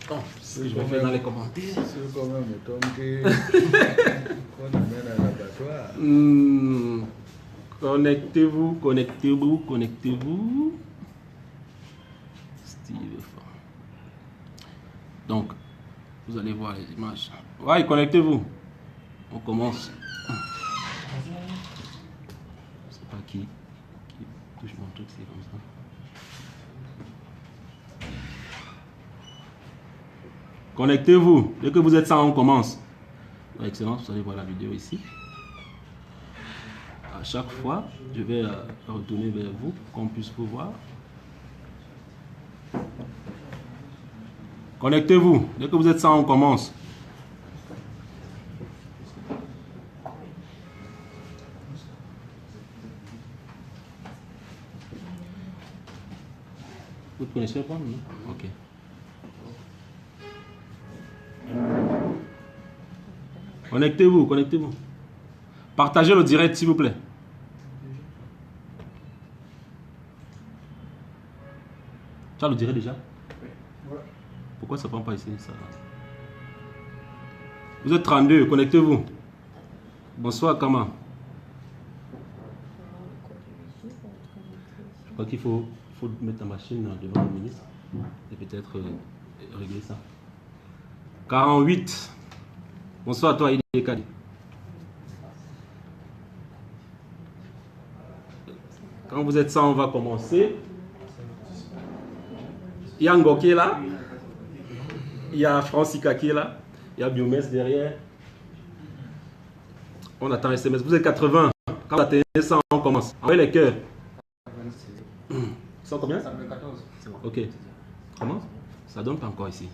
Bon, ce que je vais faire dans les commentaires. C'est comme un mouton qu'on amène à l'abattoir. Connectez-vous, connectez-vous, connectez-vous. Steve. Donc, vous allez voir les images. Ouais, connectez-vous. On commence. Je sais pas qui touche mon truc, c'est comme ça. Connectez-vous. Dès que vous êtes ça, on commence. Excellent, vous allez voir la vidéo ici. À chaque fois, je vais retourner vers vous, qu'on puisse vous voir. Connectez-vous. Dès que vous êtes ça, on commence. Vous ne connaissez pas, non? Ok. Connectez-vous, connectez-vous. Partagez le direct, s'il vous plaît. Tu as le direct déjà? Ouais. Pourquoi ça ne prend pas ici ça? Vous êtes 32, connectez-vous. Bonsoir, Kama. Je crois qu'il faut mettre la machine devant le ministre et peut-être régler ça. 48. Bonsoir à toi, Idi Kadi. Quand vous êtes ça, on va commencer. Il y a Ngo qui est là. Il y a Francica qui est là. Il y a Biomès derrière. On attend SMS. Vous êtes 80. Quand vous atteignez ça, on commence. Envoyez les cœurs. Ils sont combien? 14. Ok. Comment? Ça donne pas encore ici.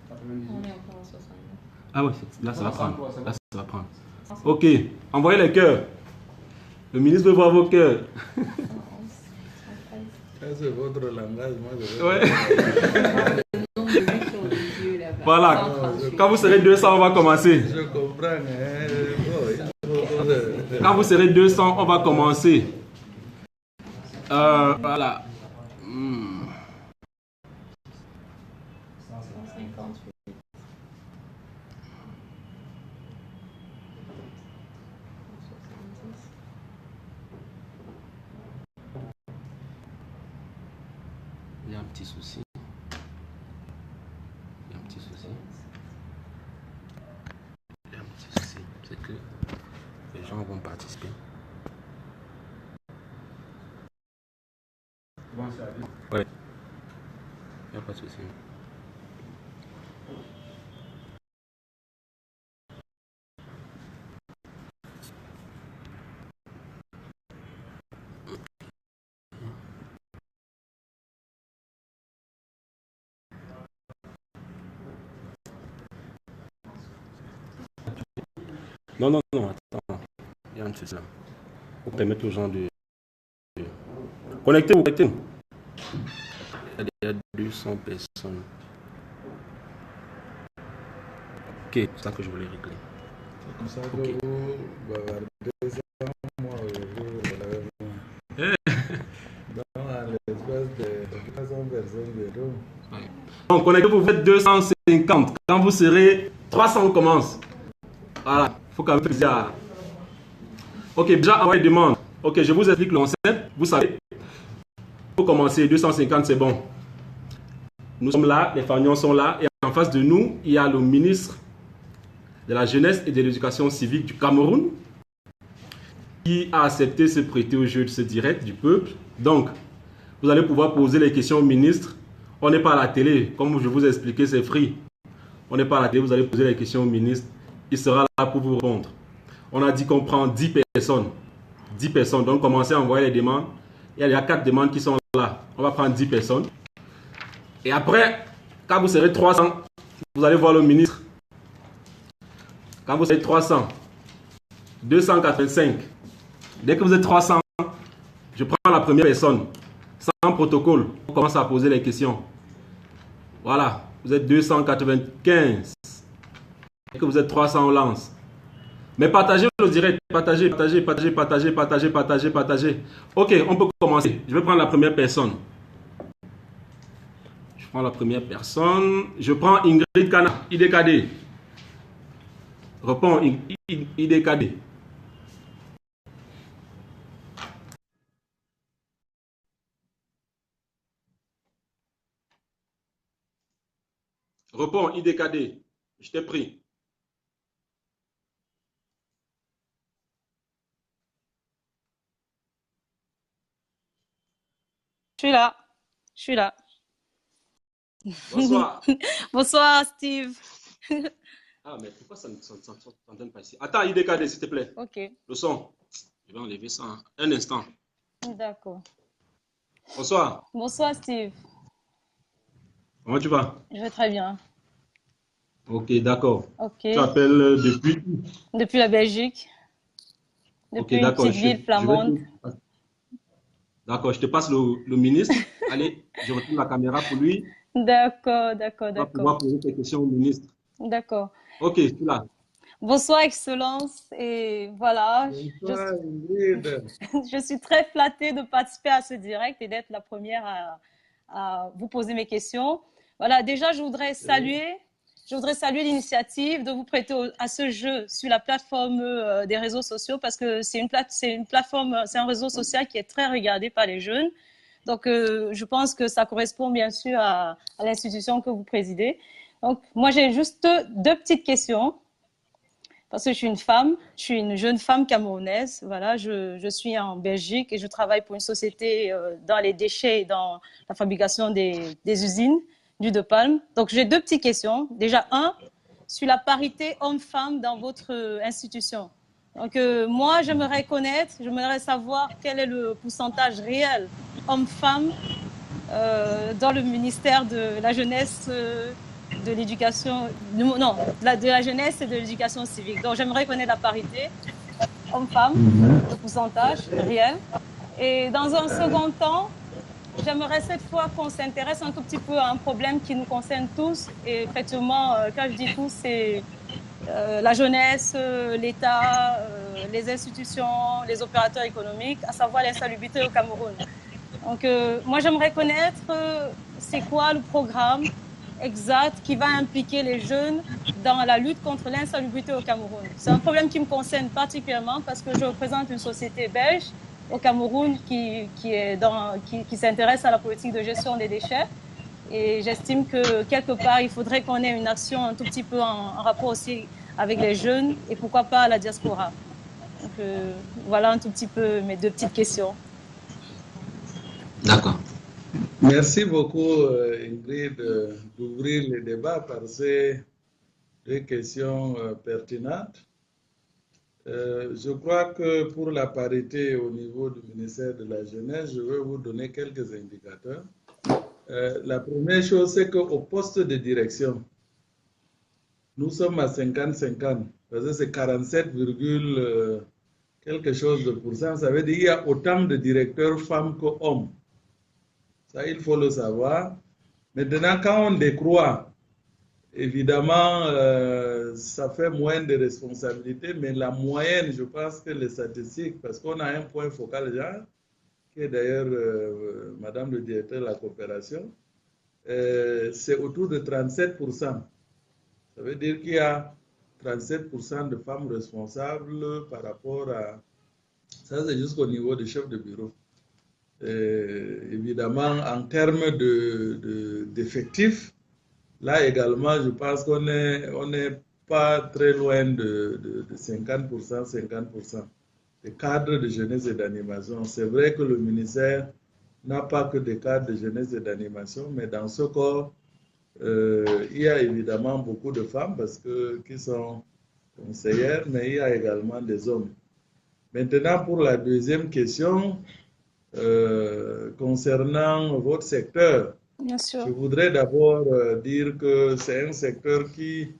On est encore à 60. Ah oui, là ça va prendre. Là ça va prendre. Ok. Envoyez les cœurs. Le ministre veut voir vos cœurs. Ça, c'est votre langage. Moi, je Ouais. Voilà. Quand vous serez 200, on va commencer. Je comprends. Quand vous serez 200, on va commencer. Voilà. 158. Il y a un petit souci. Il y a un petit souci. Il y a un petit souci. C'est que les gens vont participer. Ouais. Il n'y a pas de souci. Non, non, non, attends. Il y a un truc là. Pour permettre aux gens de... Connectez-vous, connectez-vous. Il y a 200 personnes. Ok, c'est ça que je voulais régler. C'est comme ça que Ok. vous bavardez ça, moi, vous l'avez vu. Dans l'espace de 300 personnes bientôt. Ouais. Donc, connectez-vous, vous êtes 250. Quand vous serez 300, on commence. Voilà, il faut quand même plaisir à... Ok, déjà, envoyez demande. Ok, je vous explique le concept. Vous savez, pour commencer, 250, c'est bon. Nous sommes là, les Fagnons sont là. Et en face de nous, il y a le ministre de la Jeunesse et de l'Éducation civique du Cameroun qui a accepté de se prêter au jeu de ce direct du peuple. Donc, vous allez pouvoir poser les questions au ministre. On n'est pas à la télé. Comme je vous ai expliqué, c'est free. On n'est pas à la télé. Vous allez poser les questions au ministre. Il sera là pour vous répondre. On a dit qu'on prend 10 personnes. 10 personnes. Donc, commencez à envoyer les demandes. Il y a 4 demandes qui sont là. On va prendre 10 personnes. Et après, quand vous serez 300, vous allez voir le ministre. Quand vous serez 300, 285. Dès que vous êtes 300, je prends la première personne. Sans protocole. On commence à poser les questions. Voilà. Vous êtes 295. Dès que vous êtes 300, on lance. Mais partagez le direct. Partagez, partagez, partagez, partagez, partagez, partagez, partagez. Ok, on peut commencer. Je vais prendre la première personne. Je Je prends la première personne. Je prends Ingrid Kana, IDKD. Réponds IDKD. Réponds IDKD. Je t'ai pris. Je suis là. Je suis là. Bonsoir. Bonsoir, Steve. Ah, mais pourquoi ça ne s'entend pas ici? Attends, IDKD, s'il te plaît. Ok. Le son. Je vais enlever ça. Un instant. D'accord. Bonsoir. Bonsoir, Steve. Comment tu vas? Je vais très bien. Ok, d'accord. Ok. Tu appelles depuis? Depuis la Belgique. Ok, Depuis une d'accord. petite ville flamande. D'accord, je te passe le ministre. Allez, je retourne la caméra pour lui. D'accord, Tu vas pouvoir poser tes questions au ministre. D'accord. Ok, je suis là. Bonsoir, Excellence. Et voilà, Bonsoir, Ingrid. je suis très flattée de participer à ce direct et d'être la première à vous poser mes questions. Voilà, déjà, je voudrais saluer l'initiative de vous prêter à ce jeu sur la plateforme des réseaux sociaux parce que c'est une plateforme, c'est un réseau social qui est très regardé par les jeunes. Donc, je pense que ça correspond bien sûr à l'institution que vous présidez. Donc, moi, j'ai juste deux petites questions. Parce que je suis une femme, je suis une jeune femme camerounaise. Voilà, je suis en Belgique et je travaille pour une société dans les déchets et dans la fabrication des usines d'huile de palme. Donc, j'ai deux petites questions. Déjà, sur la parité homme-femme dans votre institution. Donc, moi, j'aimerais savoir quel est le pourcentage réel homme-femme dans le ministère de la jeunesse, de l'éducation, non, de la jeunesse et de l'éducation civique. Donc, j'aimerais connaître la parité homme-femme, le pourcentage réel. Et dans un second temps, j'aimerais cette fois qu'on s'intéresse un tout petit peu à un problème qui nous concerne tous. Et effectivement, quand je dis tous, c'est la jeunesse, l'État, les institutions, les opérateurs économiques, à savoir l'insalubrité au Cameroun. Donc, moi, j'aimerais connaître c'est quoi le programme exact qui va impliquer les jeunes dans la lutte contre l'insalubrité au Cameroun. C'est un problème qui me concerne particulièrement parce que je représente une société belge au Cameroun qui s'intéresse à la politique de gestion des déchets. Et j'estime que quelque part, il faudrait qu'on ait une action un tout petit peu en rapport aussi avec les jeunes et pourquoi pas la diaspora. Donc, voilà un tout petit peu mes deux petites questions. D'accord. Merci beaucoup, Ingrid, d'ouvrir le débat par ces deux questions pertinentes. Je crois que pour la parité au niveau du ministère de la Jeunesse, je vais vous donner quelques indicateurs. La première chose, c'est qu'au poste de direction, nous sommes à 50-50, parce que c'est 47, quelque chose de pourcent. Ça veut dire qu'il y a autant de directeurs femmes qu'hommes. Ça, il faut le savoir. Maintenant, quand on décroît, évidemment, ça fait moins de responsabilités, mais la moyenne, je pense que les statistiques, parce qu'on a un point focal genre, qui est d'ailleurs Madame le directeur de la coopération, c'est autour de 37%. Ça veut dire qu'il y a 37% de femmes responsables par rapport à... Ça, c'est jusqu'au niveau du chef de bureau. Évidemment, en termes d'effectifs, là également, je pense qu'on n'est pas très loin de 50%, 50%. Les cadres de jeunesse et d'animation. C'est vrai que le ministère n'a pas que des cadres de jeunesse et d'animation, mais dans ce corps, il y a évidemment beaucoup de femmes qui sont conseillères, mais il y a également des hommes. Maintenant, pour la deuxième question, concernant votre secteur, Bien sûr. je voudrais d'abord dire que c'est un secteur qui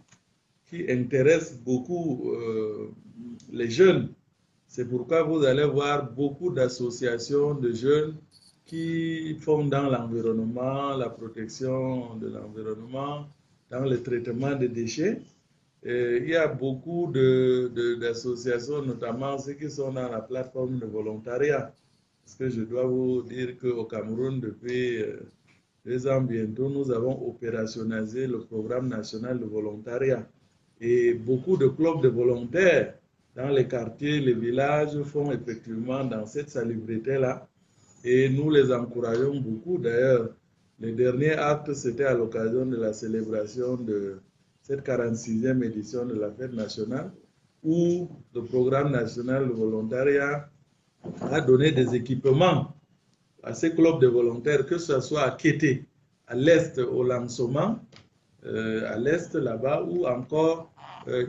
intéresse beaucoup les jeunes. C'est pourquoi vous allez voir beaucoup d'associations de jeunes qui font dans l'environnement, la protection de l'environnement, dans le traitement des déchets. Et il y a beaucoup d'associations, notamment ceux qui sont dans la plateforme de volontariat. Parce que je dois vous dire qu'au Cameroun, depuis 2 ans bientôt, nous avons opérationnalisé le programme national de volontariat. Et beaucoup de clubs de volontaires dans les quartiers, les villages font effectivement dans cette salubrité-là. Et nous les encourageons beaucoup. D'ailleurs, le dernier acte, c'était à l'occasion de la célébration de cette 46e édition de la fête nationale, où le programme national de volontariat a donné des équipements à ces clubs de volontaires, que ce soit à Kété, à l'est au Lansoma, à l'est là-bas, ou encore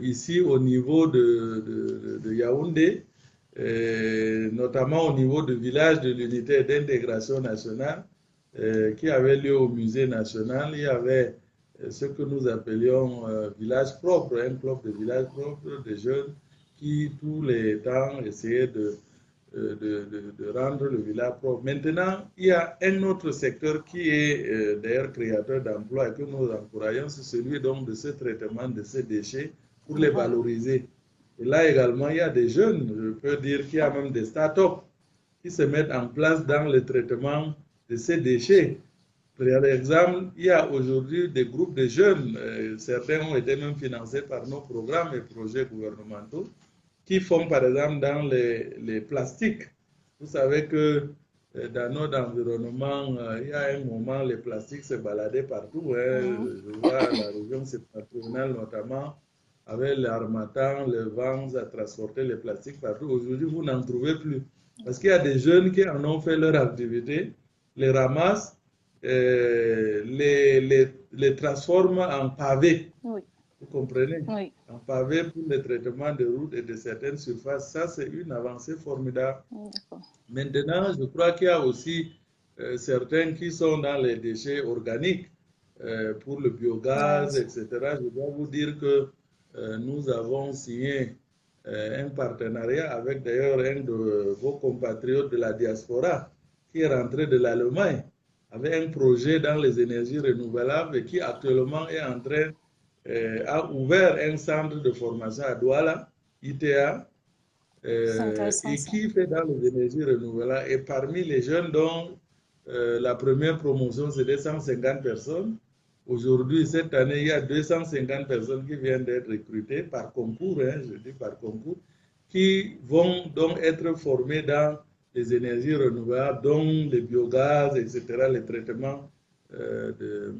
ici au niveau de Yaoundé, notamment au niveau du village de l'unité d'intégration nationale qui avait lieu au musée national. Il y avait ce que nous appelions village propre, un club de village propre de jeunes qui tous les temps essayaient de rendre le village propre. Maintenant, il y a un autre secteur qui est d'ailleurs créateur d'emplois et que nous encourageons, c'est celui donc de ce traitement de ces déchets pour les valoriser. Et là également, il y a des jeunes, je peux dire qu'il y a même des start-up qui se mettent en place dans le traitement de ces déchets. Par exemple, il y a aujourd'hui des groupes de jeunes, certains ont été même financés par nos programmes et projets gouvernementaux, qui font par exemple dans les plastiques. Vous savez que dans notre environnement, il y a un moment, les plastiques se baladaient partout. Je vois la région septentrionale notamment, avec l'harmattan, le vent, ça transportait les plastiques partout. Aujourd'hui, vous n'en trouvez plus. Parce qu'il y a des jeunes qui en ont fait leur activité, les ramassent, les transforment en pavés. Oui. Vous comprenez? Oui. En pavé pour le traitement de routes et de certaines surfaces. Ça, c'est une avancée formidable. Maintenant, je crois qu'il y a aussi certains qui sont dans les déchets organiques pour le biogaz, etc. Je dois vous dire que nous avons signé un partenariat avec d'ailleurs un de vos compatriotes de la diaspora qui est rentré de l'Allemagne avec un projet dans les énergies renouvelables et qui actuellement est en train a ouvert un centre de formation à Douala, ITA, et qui fait dans les énergies renouvelables. Et parmi les jeunes dont la première promotion, c'était 150 personnes. Aujourd'hui, cette année, il y a 250 personnes qui viennent d'être recrutées par concours, je dis par concours, qui vont donc être formées dans les énergies renouvelables, dont les biogaz, etc., les traitements de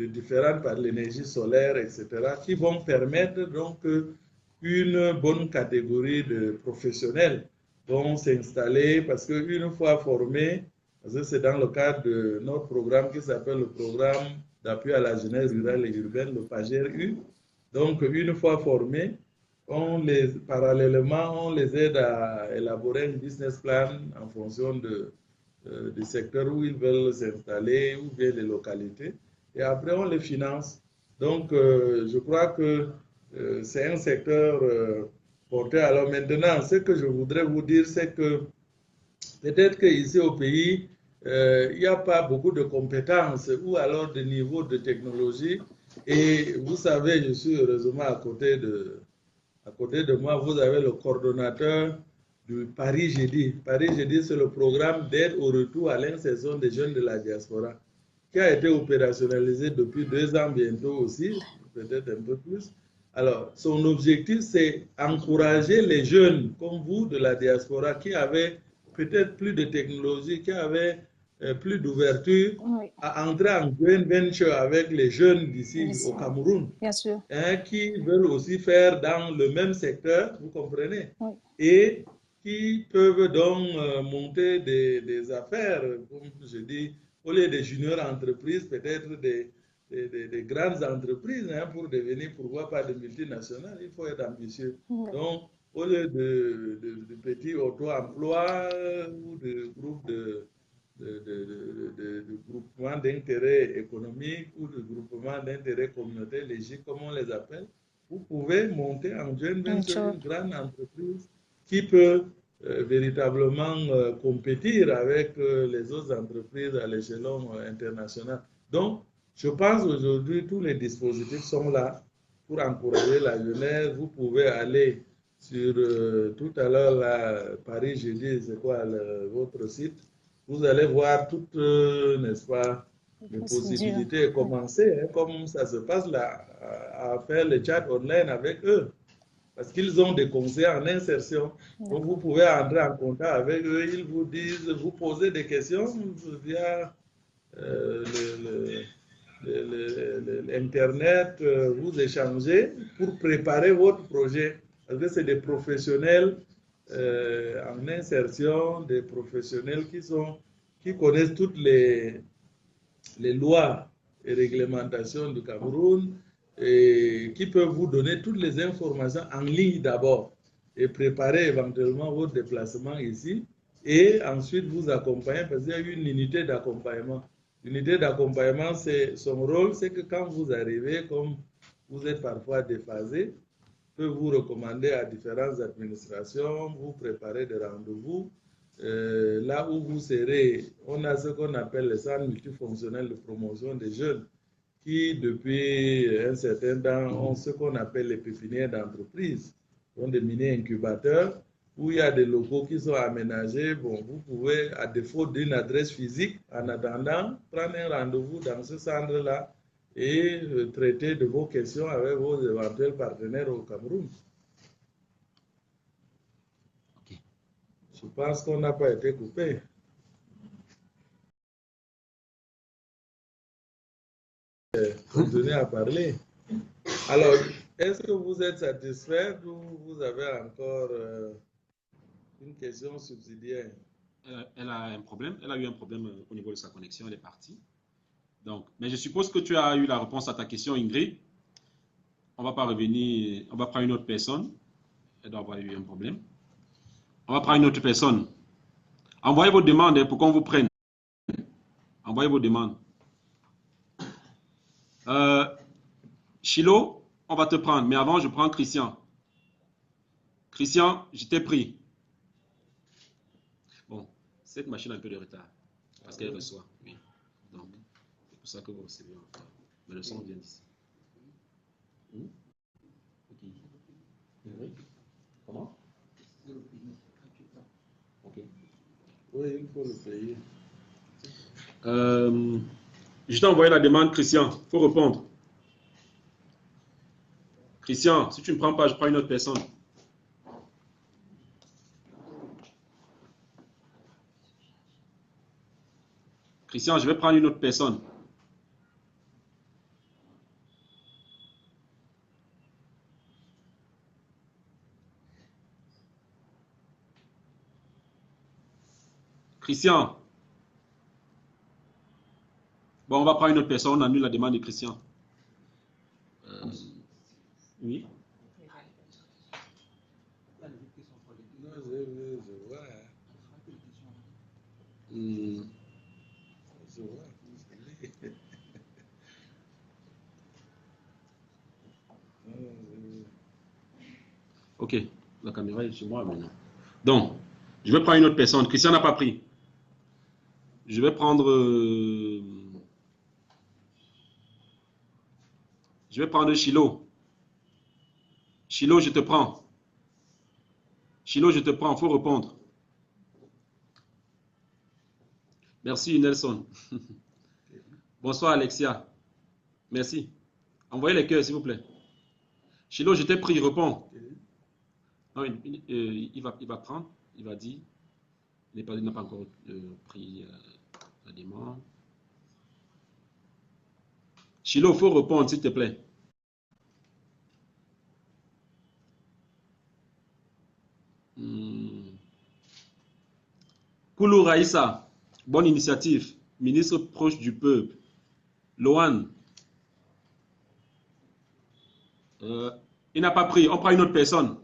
différentes par l'énergie solaire, etc., qui vont permettre donc une bonne catégorie de professionnels vont s'installer parce qu'une fois formés, parce que c'est dans le cadre de notre programme qui s'appelle le programme d'appui à la jeunesse rurale et urbaine, le PAGER-U. Donc, une fois formés, parallèlement, on les aide à élaborer un business plan en fonction du secteur où ils veulent s'installer, ou bien les localités. Et après, on les finance. Donc, je crois que c'est un secteur porté. Alors maintenant, ce que je voudrais vous dire, c'est que peut-être qu'ici au pays, il n'y a pas beaucoup de compétences ou alors de niveau de technologie. Et vous savez, je suis heureusement à côté de moi, vous avez le coordonnateur du Paris Jeudi. Paris Jeudi, c'est le programme d'aide au retour à l'insertion des jeunes de la diaspora, qui a été opérationnalisé depuis 2 ans bientôt aussi, peut-être un peu plus. Alors, son objectif, c'est encourager les jeunes comme vous de la diaspora qui avaient peut-être plus de technologie, qui avaient plus d'ouverture, à entrer en joint venture avec les jeunes d'ici au Cameroun, bien sûr, qui veulent aussi faire dans le même secteur, vous comprenez, et qui peuvent donc monter des affaires, comme je dis, au lieu des juniors entreprises, peut-être des grandes entreprises, pour devenir, pourquoi pas, des multinationales. Il faut être ambitieux. Donc, au lieu de petits auto-emploi ou de groupes de groupements d'intérêt économique ou de groupements d'intérêt communautaire, les J, comme on les appelle, vous pouvez monter en joint venture une grande entreprise qui peut véritablement compétir avec les autres entreprises à l'échelon international. Donc, je pense aujourd'hui tous les dispositifs sont là pour encourager la jeunesse. Vous pouvez aller sur tout à l'heure Paris Jeudi, c'est quoi votre site? vous allez voir toutes, n'est-ce pas, les possibilités et commencer, hein, comme ça se passe là, à faire le chat online avec eux. Parce qu'ils ont des conseils en insertion. Donc, vous pouvez entrer en contact avec eux. Ils vous disent, vous posez des questions via l'Internet, vous échangez pour préparer votre projet. Parce que c'est des professionnels en insertion, des professionnels qui connaissent toutes les lois et réglementations du Cameroun, et qui peuvent vous donner toutes les informations en ligne d'abord et préparer éventuellement votre déplacement ici et ensuite vous accompagner parce qu'il y a une unité d'accompagnement. L'unité d'accompagnement, son rôle, c'est que quand vous arrivez, comme vous êtes parfois déphasé, peut vous recommander à différentes administrations, vous préparer des rendez-vous. Là où vous serez, on a ce qu'on appelle les centres multifonctionnels de promotion des jeunes qui, depuis un certain temps, ont ce qu'on appelle les pépinières d'entreprise, donc des mini-incubateurs, où il y a des locaux qui sont aménagés. Bon, vous pouvez, à défaut d'une adresse physique, en attendant, prendre un rendez-vous dans ce centre-là et traiter de vos questions avec vos éventuels partenaires au Cameroun. Okay. Je pense qu'on n'a pas été coupé. Continuez à parler. Alors, est-ce que vous êtes satisfait ou vous avez encore une question subsidiaire? Elle a un problème. Elle a eu un problème au niveau de sa connexion. Elle est partie. Donc, mais je suppose que tu as eu la réponse à ta question, Ingrid. On ne va pas revenir. On va prendre une autre personne. Elle doit avoir eu un problème. On va prendre une autre personne. Envoyez vos demandes pour qu'on vous prenne. Envoyez vos demandes. Chilo, on va te prendre. Mais avant, je prends Christian. Christian, je t'ai pris. Bon, cette machine a un peu de retard. Parce qu'elle reçoit. Oui. Donc, c'est pour ça que vous recevez en retard. Mais le son vient d'ici. Okay. Oui. Comment? Ok. Oui, il faut le payer. Je t'ai envoyé la demande, Christian. Il faut répondre. Christian, si tu ne me prends pas, je prends une autre personne. Christian, je vais prendre une autre personne. Christian. Bon, on va prendre une autre personne. On annule la demande de Christian. Oui. Non, je vois. Je vois. Ok, la caméra est chez moi maintenant. Donc, je vais prendre une autre personne. Christian n'a pas pris. Je vais prendre... je vais prendre Chilo. Chilo, je te prends. Chilo, je te prends. Il faut répondre. Merci, Nelson. Bonsoir, Alexia. Merci. Envoyez les cœurs, s'il vous plaît. Chilo, je t'ai pris. Réponds. Non, il va prendre. Il va dire. Il n'a pas encore pris la demande. Chilo, il faut répondre, s'il te plaît. Koulou Raïssa, bonne initiative. Ministre proche du peuple. Lohan. Il n'a pas pris. On prend une autre personne.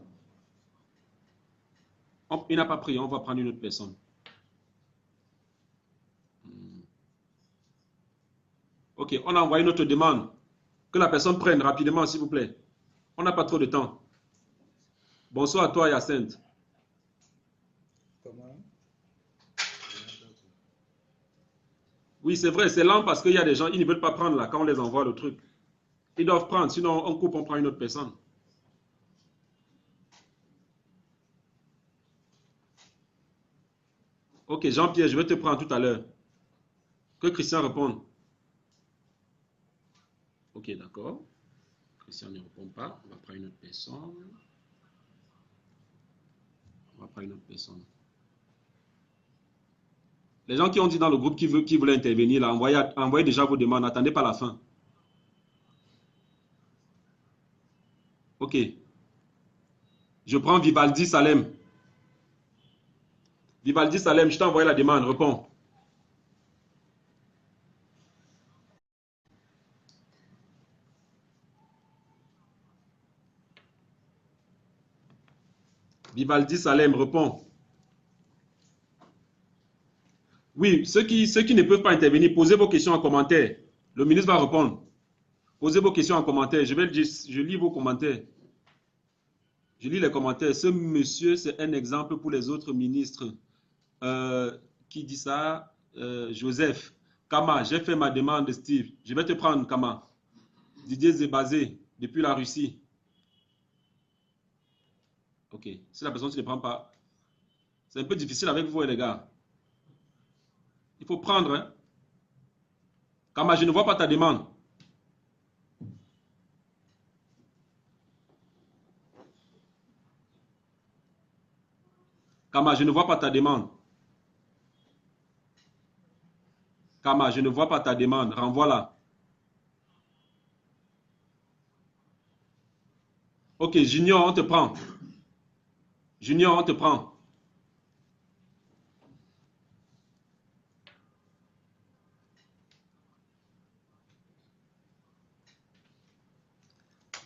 Il n'a pas pris. On va prendre une autre personne. Ok, on a envoyé notre demande. Que la personne prenne rapidement, s'il vous plaît. On n'a pas trop de temps. Bonsoir à toi, Yacinthe. Comment? Oui, c'est vrai, c'est lent parce qu'il y a des gens, ils ne veulent pas prendre là quand on les envoie le truc. Ils doivent prendre, sinon on coupe, on prend une autre personne. Ok, Jean-Pierre, je vais te prendre tout à l'heure. Que Christian réponde. Ok, d'accord. Christian ne répond pas. On va prendre une autre personne. On va prendre une autre personne. Les gens qui ont dit dans le groupe qui voulaient intervenir, là, envoyez déjà vos demandes. N'attendez pas la fin. Ok. Je prends Vivaldi Salem. Vivaldi Salem, je t'ai envoyé la demande. Réponds. Vivaldi Salem, réponds. Oui, ceux qui ne peuvent pas intervenir, posez vos questions en commentaire. Le ministre va répondre. Posez vos questions en commentaire. Je lis vos commentaires. Je lis les commentaires. Ce monsieur, c'est un exemple pour les autres ministres. Qui dit ça? Joseph. Kama, j'ai fait ma demande, Steve. Je vais te prendre, Kama. Didier Zébazé, depuis la Russie. Ok. Si la personne ne prend pas, c'est un peu difficile avec vous, les gars. Il faut prendre. Hein? Kama, je ne vois pas ta demande. Kama, je ne vois pas ta demande. Kama, je ne vois pas ta demande. Renvoie-la. Ok, Junior, on te prend. Junior, on te prend.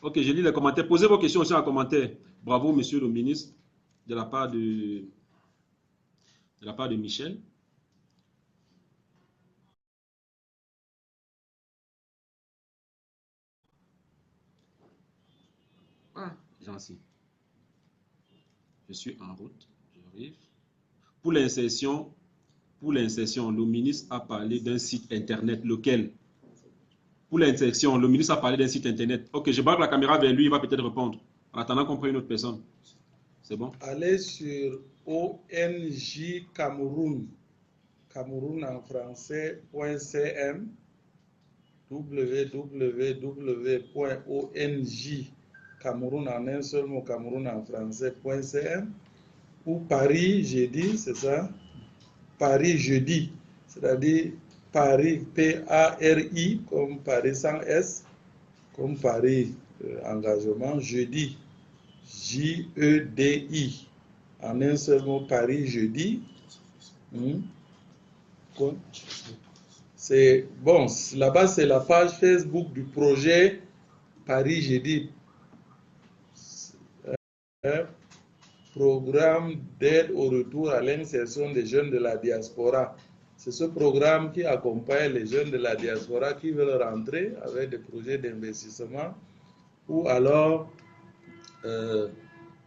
Ok, je lis les commentaires. Posez vos questions aussi en commentaire. Bravo, monsieur le ministre, de la part de Michel. Ah, Jancy. Je suis en route. J'arrive. Pour l'insertion, le ministre a parlé d'un site internet. Lequel? Pour l'insertion, le ministre a parlé d'un site internet. Ok, je braque la caméra vers lui, il va peut-être répondre. En attendant qu'on prenne une autre personne. C'est bon? Allez sur ONG Cameroun. Cameroun en français, .cm. www.ong Cameroun en un seul mot, Cameroun en français.cm, ou Paris jeudi, c'est ça? Paris jeudi, c'est-à-dire Paris, P-A-R-I, comme Paris sans S, comme Paris engagement, jeudi, J-E-D-I, en un seul mot, Paris jeudi. C'est bon, là-bas c'est la page Facebook du projet Paris jeudi. Programme d'aide au retour à l'insertion des jeunes de la diaspora. C'est ce programme qui accompagne les jeunes de la diaspora qui veulent rentrer avec des projets d'investissement ou alors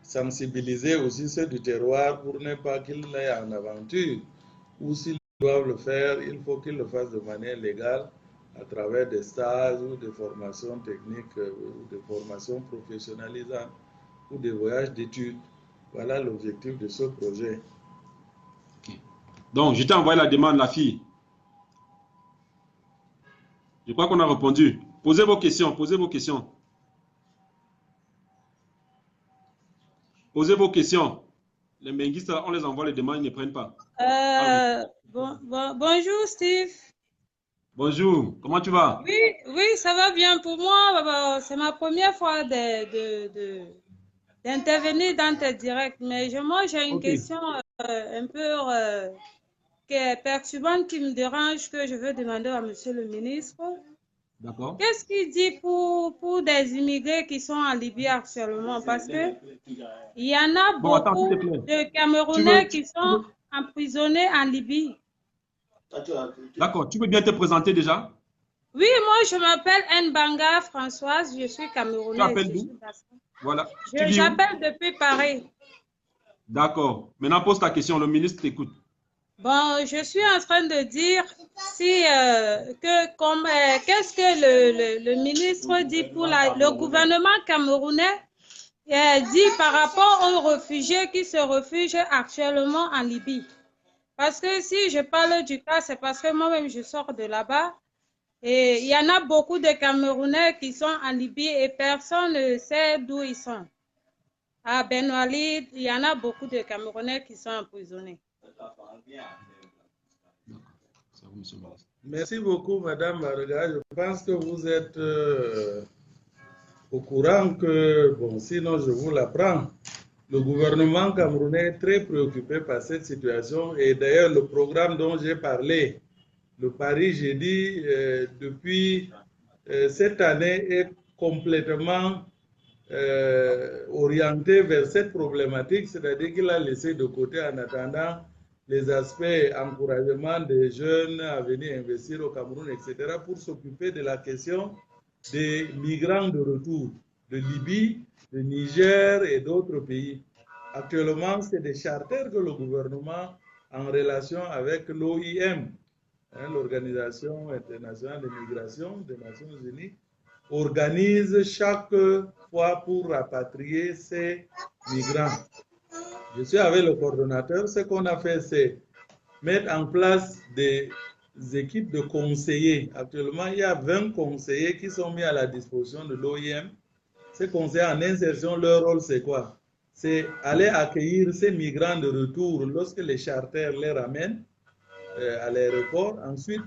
sensibiliser aussi ceux du terroir pour ne pas qu'ils aillent en aventure. Ou s'ils doivent le faire, il faut qu'ils le fassent de manière légale à travers des stages ou des formations techniques ou des formations professionnalisantes ou des voyages d'études. Voilà l'objectif de ce projet. Okay. Donc, je t'ai envoyé la demande, la fille. Je crois qu'on a répondu. Posez vos questions, posez vos questions. Posez vos questions. Les menguistes, on les envoie les demandes, ils ne prennent pas. Bonjour Steve. Bonjour, comment tu vas? Oui, ça va bien pour moi. C'est ma première fois d'intervenir dans tes directs, mais moi j'ai une question un peu qui est perturbante, qui me dérange, que je veux demander à monsieur le ministre. D'accord. Qu'est-ce qu'il dit pour des immigrés qui sont en Libye actuellement? Parce que il y en a beaucoup de Camerounais qui sont emprisonnés en Libye. D'accord, tu veux bien te présenter déjà? Oui, moi je m'appelle Nbanga Françoise, je suis camerounaise. Tu appelles d'où? Voilà. J'appelle depuis Paris. D'accord. Maintenant pose ta question, le ministre t'écoute. Bon, je suis en train de dire qu'est-ce que le ministre dit pour le gouvernement camerounais dit par rapport aux réfugiés qui se réfugient actuellement en Libye. Parce que si je parle du cas, c'est parce que moi-même, je sors de là-bas. Et il y en a beaucoup de Camerounais qui sont en Libye et personne ne sait d'où ils sont. À Ben Walid, il y en a beaucoup de Camerounais qui sont emprisonnés. Merci beaucoup, Madame Marga. Je pense que vous êtes au courant que, bon, sinon je vous l'apprends, le gouvernement camerounais est très préoccupé par cette situation et d'ailleurs le programme dont j'ai parlé, le Paris, j'ai dit, depuis cette année est complètement orienté vers cette problématique, c'est-à-dire qu'il a laissé de côté en attendant les aspects encouragement des jeunes à venir investir au Cameroun, etc., pour s'occuper de la question des migrants de retour de Libye, de Niger et d'autres pays. Actuellement, c'est des charters que le gouvernement, en relation avec l'OIM, l'Organisation internationale de migration des Nations Unies, organise chaque fois pour rapatrier ces migrants. Je suis avec le coordonnateur. Ce qu'on a fait, c'est mettre en place des équipes de conseillers. Actuellement, il y a 20 conseillers qui sont mis à la disposition de l'OIM. Ces conseillers en insertion, leur rôle, c'est quoi? C'est aller accueillir ces migrants de retour lorsque les charters les ramènent à l'aéroport. Ensuite,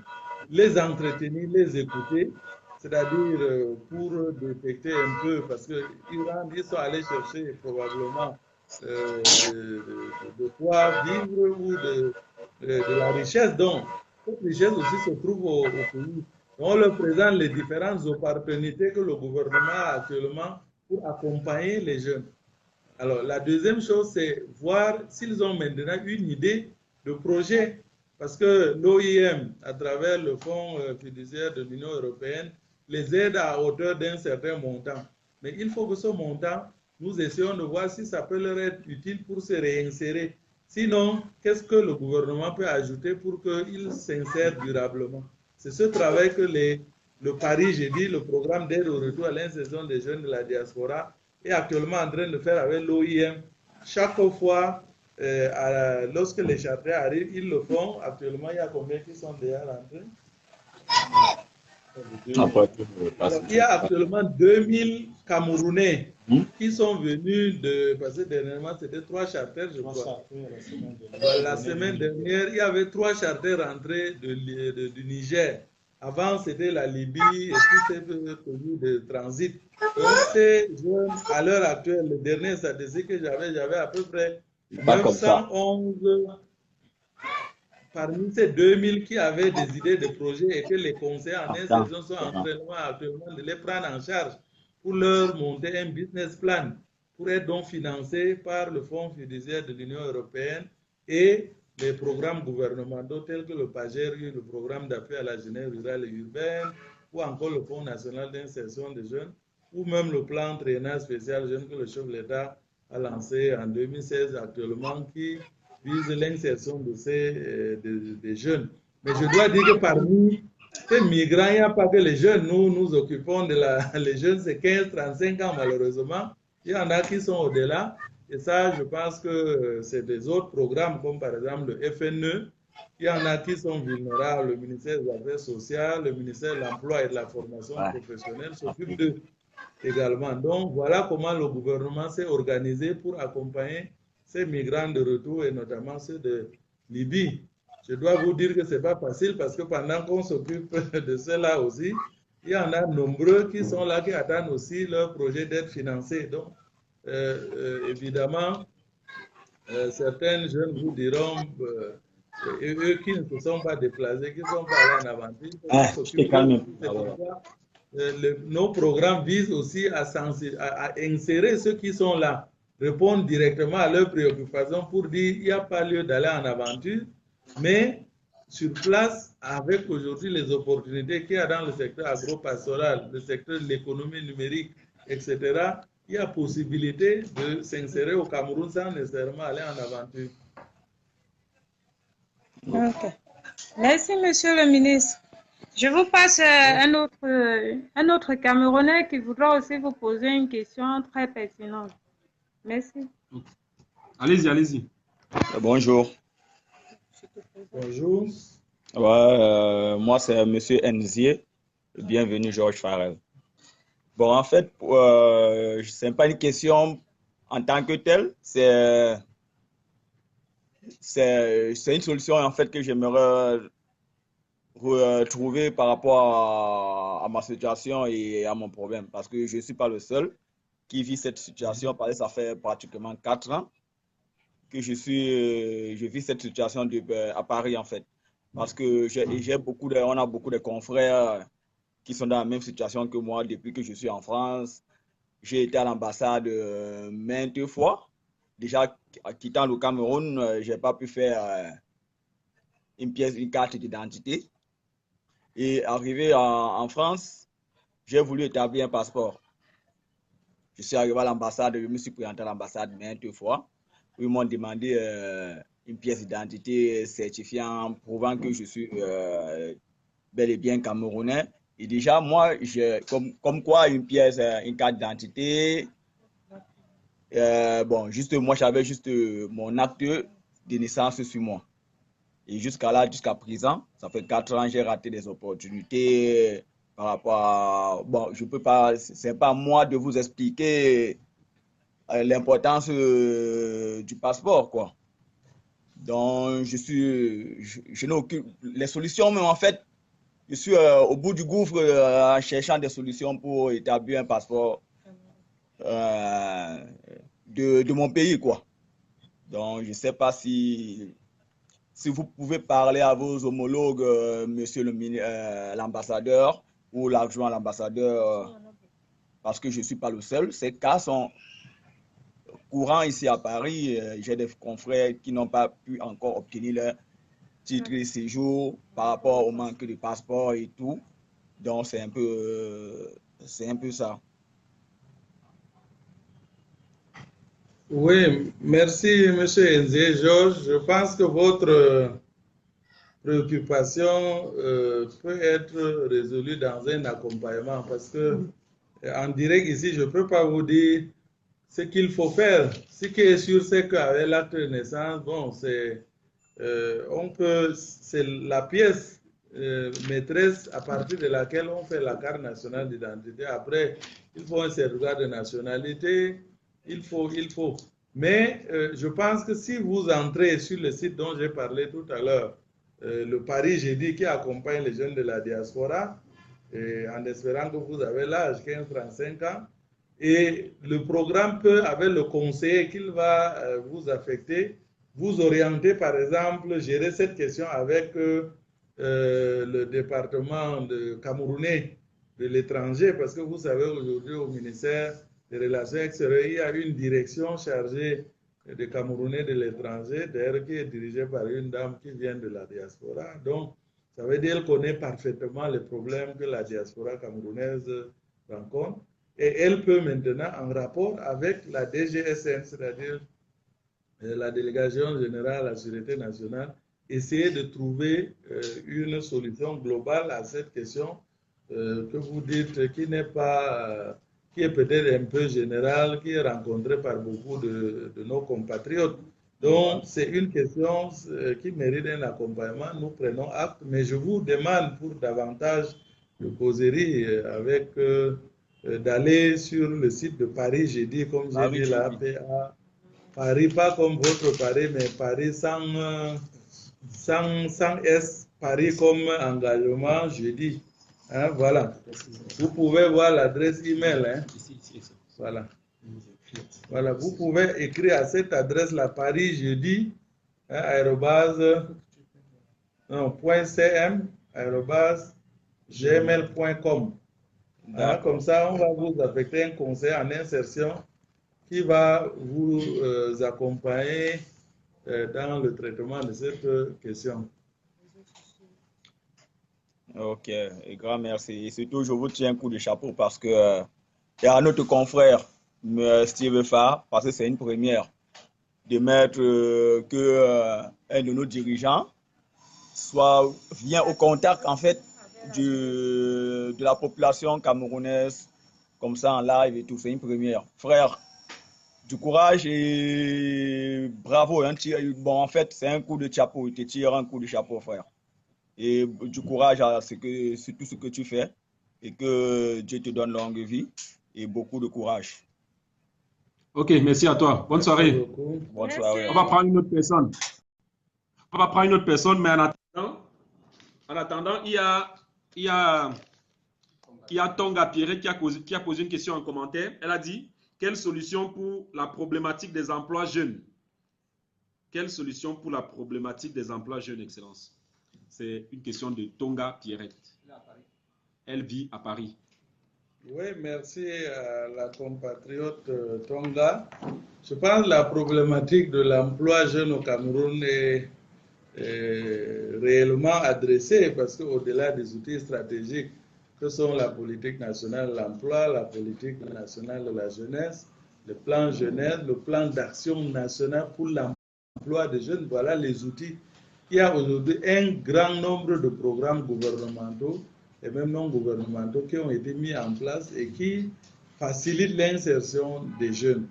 les entretenir, les écouter, c'est-à-dire pour détecter un peu, parce qu'ils sont allés chercher probablement de quoi vivre ou de la richesse. Donc, cette richesse aussi se trouve au pays. On leur présente les différentes opportunités que le gouvernement a actuellement pour accompagner les jeunes. Alors, la deuxième chose, c'est voir s'ils ont maintenant une idée de projet. Parce que l'OIM, à travers le Fonds fiduciaire de l'Union européenne, les aide à hauteur d'un certain montant. Mais il faut que ce montant, nous essayons de voir si ça peut leur être utile pour se réinsérer. Sinon, qu'est-ce que le gouvernement peut ajouter pour qu'ils s'insèrent durablement? C'est ce travail que le Paris, j'ai dit, le programme d'aide au retour à l'insertion des jeunes de la diaspora, est actuellement en train de faire avec l'OIM. Chaque fois, lorsque les charters arrivent, ils le font. Actuellement, il y a combien qui sont déjà rentrés? Alors, il y a actuellement 2000 Camerounais qui sont venus parce que dernièrement, c'était 3 charters, je crois. La semaine dernière, il y avait 3 charters rentrés du Niger. Avant, c'était la Libye et tous ces pays de transit. Donc, ces jeunes, à l'heure actuelle, le dernier statistique que j'avais à peu près 911 parmi ces 2000 qui avaient des idées de projets et que les conseillers en insertion sont en train actuellement de les prendre en charge pour leur monter un business plan pour être donc financé par le Fonds fiduciaire de l'Union européenne et les programmes gouvernementaux tels que le PAGERU, le programme d'appui à la jeunesse rurale et urbaine, ou encore le Fonds national d'insertion des jeunes, ou même le plan triennal spécial jeunes que le chef de l'État a lancé en 2016 actuellement, qui vise l'insertion de des jeunes. Mais je dois dire que parmi ces migrants, il n'y a pas que les jeunes. Nous nous occupons les jeunes, c'est 15-35 ans malheureusement. Il y en a qui sont au-delà. Et ça, je pense que c'est des autres programmes, comme par exemple le FNE. Il y en a qui sont vulnérables. Le ministère des Affaires sociales, le ministère de l'Emploi et de la formation professionnelle s'occupe d'eux également. Donc, voilà comment le gouvernement s'est organisé pour accompagner ces migrants de retour et notamment ceux de Libye. Je dois vous dire que ce n'est pas facile parce que pendant qu'on s'occupe de cela aussi, il y en a nombreux qui sont là, qui attendent aussi leur projet d'être financé. Donc, évidemment, certains jeunes vous diront, et eux qui ne se sont pas déplacés, qui ne sont pas allés en aventure, nos programmes visent aussi à insérer ceux qui sont là, répondre directement à leurs préoccupations pour dire qu'il n'y a pas lieu d'aller en aventure, mais sur place, avec aujourd'hui les opportunités qu'il y a dans le secteur agro-pastoral, le secteur de l'économie numérique, etc., il y a possibilité de s'insérer au Cameroun sans nécessairement aller en aventure. Ok. Merci, Monsieur le ministre. Je vous passe un autre Camerounais qui voudra aussi vous poser une question très pertinente. Merci. Allez-y, allez-y. Bonjour. Bonjour. Ouais, moi, c'est Monsieur Enzier. Bienvenue, Georges Farrell. Bon, en fait, ce n'est pas une question en tant que telle, c'est une solution en fait que j'aimerais trouver par rapport à ma situation et à mon problème. Parce que je ne suis pas le seul qui vit cette situation, parce que ça fait pratiquement 4 ans que je vis cette situation à Paris en fait. Parce que on a beaucoup de confrères qui sont dans la même situation que moi depuis que je suis en France. J'ai été à l'ambassade maintes fois. Déjà, quittant le Cameroun, je n'ai pas pu faire une carte d'identité. Et arrivé en France, j'ai voulu établir un passeport. Je suis arrivé à l'ambassade, je me suis présenté à l'ambassade maintes fois. Ils m'ont demandé une pièce d'identité certifiant, prouvant que je suis bel et bien camerounais. Et déjà, moi, comme quoi une pièce, une carte d'identité, bon, juste moi, j'avais juste mon acte de naissance sur moi. Et jusqu'à présent, ça fait 4 ans, j'ai raté des opportunités par rapport à... Bon, je peux pas, c'est pas à moi de vous expliquer l'importance du passeport, quoi. Donc, je n'ai aucune... Les solutions, mais en fait, je suis au bout du gouffre en cherchant des solutions pour établir un passeport de mon pays, quoi. Donc, je ne sais pas si vous pouvez parler à vos homologues, monsieur l'ambassadeur ou l'adjoint à l'ambassadeur, parce que je ne suis pas le seul. Ces cas sont courants ici à Paris. J'ai des confrères qui n'ont pas pu encore obtenir leur titre de séjour par rapport au manque de passeport et tout. Donc, c'est un peu ça. Oui, merci, Monsieur Enzier. Georges, je pense que votre préoccupation peut être résolue dans un accompagnement parce que en direct ici, je ne peux pas vous dire ce qu'il faut faire. Ce qui est sûr, c'est qu'avec l'acte de naissance, bon, c'est la pièce maîtresse à partir de laquelle on fait la carte nationale d'identité. Après, il faut un certificat de nationalité, il faut. Mais je pense que si vous entrez sur le site dont j'ai parlé tout à l'heure, le Paris Jeudi qui accompagne les jeunes de la diaspora, en espérant que vous avez l'âge 15-35 ans, et le programme peut, avec le conseiller qu'il va vous affecter, vous orienter, par exemple, gérer cette question avec le département camerounais de l'étranger, parce que vous savez, aujourd'hui, au ministère des Relations extérieures, il y a une direction chargée des Camerounais de l'étranger, d'ailleurs, qui est dirigée par une dame qui vient de la diaspora. Donc, ça veut dire qu'elle connaît parfaitement les problèmes que la diaspora camerounaise rencontre. Et elle peut maintenant, en rapport avec la DGSN, c'est-à-dire la Délégation générale à la sécurité nationale, essayer de trouver une solution globale à cette question que vous dites qui n'est pas, qui est peut-être un peu générale, qui est rencontrée par beaucoup de nos compatriotes. Donc, c'est une question qui mérite un accompagnement. Nous prenons acte, mais je vous demande pour davantage de causerie avec d'aller sur le site de Paris, j'ai dit, comme j'ai dit là, PA, Paris, pas comme votre Paris, mais Paris sans S, Paris comme engagement, jeudi. Hein, voilà. Vous pouvez voir l'adresse email. Hein. Voilà. Voilà. Vous pouvez écrire à cette adresse-là, Paris jeudi, hein, .cm, gmail.com. Hein, comme ça, on va vous affecter un conseil en insertion qui va vous accompagner dans le traitement de cette question. Ok, et grand merci. Et surtout, je vous tiens un coup de chapeau parce que il y a un autre confrère, Steve Farr, parce que c'est une première de mettre un de nos dirigeants vient au contact en fait de la population camerounaise comme ça en live et tout. C'est une première. Frère, du courage et bravo. Bon, en fait, c'est un coup de chapeau. Il te tire un coup de chapeau, frère. Et du courage à c'est tout ce que tu fais. Et que Dieu te donne longue vie et beaucoup de courage. Ok, merci à toi. Bonne soirée. Bonne soirée. On va prendre une autre personne. Mais en attendant, il y a Tonga Pierre qui a posé une question en commentaire. Elle a dit, quelle solution pour la problématique des emplois jeunes? Quelle solution pour la problématique des emplois jeunes, Excellence? C'est une question de Tonga Pierrette. Elle vit à Paris. Oui, merci à la compatriote Tonga. Je pense que la problématique de l'emploi jeune au Cameroun est réellement adressée parce qu'au-delà des outils stratégiques que sont la politique nationale de l'emploi, la politique nationale de la jeunesse, le plan jeunesse, le plan d'action national pour l'emploi des jeunes, voilà les outils. Il y a aujourd'hui un grand nombre de programmes gouvernementaux et même non gouvernementaux qui ont été mis en place et qui facilitent l'insertion des jeunes.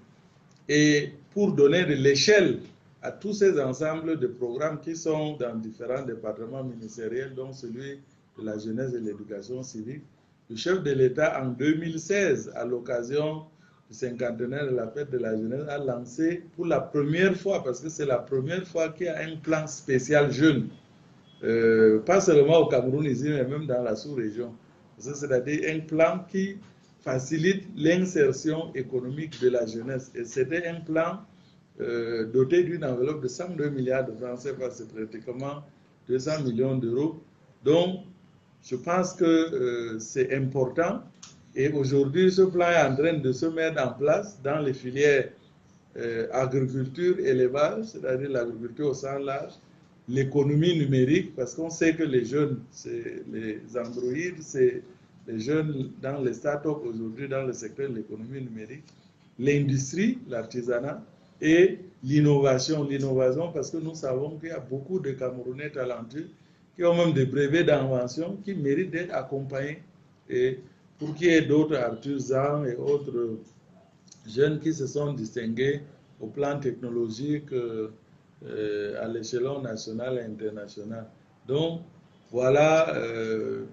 Et pour donner de l'échelle à tous ces ensembles de programmes qui sont dans différents départements ministériels, dont celui de la jeunesse et de l'éducation civique, le chef de l'État en 2016, à l'occasion du cinquantenaire de la fête de la jeunesse, a lancé pour la première fois, parce que c'est la première fois qu'il y a un plan spécial jeune, pas seulement au Cameroun ici, mais même dans la sous-région. C'est-à-dire un plan qui facilite l'insertion économique de la jeunesse. Et c'était un plan doté d'une enveloppe de 102 milliards de francs CFA, c'est pratiquement 200 millions d'euros. Donc, je pense que c'est important. Et aujourd'hui, ce plan est en train de se mettre en place dans les filières agriculture, élevage, c'est-à-dire l'agriculture au sens large, l'économie numérique, parce qu'on sait que les jeunes, c'est les androïdes, c'est les jeunes dans les startups aujourd'hui dans le secteur de l'économie numérique, l'industrie, l'artisanat et l'innovation. L'innovation parce que nous savons qu'il y a beaucoup de Camerounais talentueux qui ont même des brevets d'invention qui méritent d'être accompagnés et pour qu'il y ait d'autres artisans et autres jeunes qui se sont distingués au plan technologique à l'échelon national et international. Donc, voilà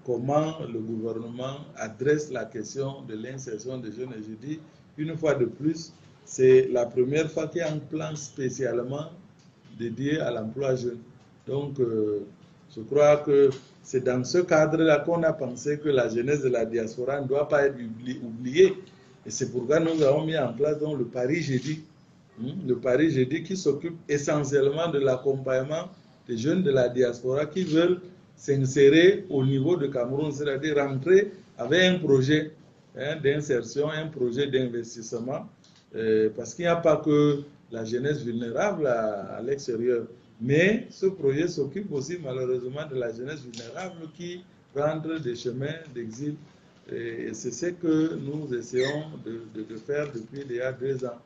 comment le gouvernement adresse la question de l'insertion des jeunes. Et je dis, une fois de plus, c'est la première fois qu'il y a un plan spécialement dédié à l'emploi jeune. Donc, je crois que c'est dans ce cadre-là qu'on a pensé que la jeunesse de la diaspora ne doit pas être oubliée. Et c'est pourquoi nous avons mis en place donc, le Paris Jeudi. Le Paris Jeudi qui s'occupe essentiellement de l'accompagnement des jeunes de la diaspora qui veulent s'insérer au niveau de Cameroun, c'est-à-dire rentrer avec un projet d'insertion, un projet d'investissement, parce qu'il n'y a pas que la jeunesse vulnérable à l'extérieur, mais ce projet s'occupe aussi malheureusement de la jeunesse vulnérable qui rentre des chemins d'exil, et c'est ce que nous essayons de faire depuis déjà 2 ans.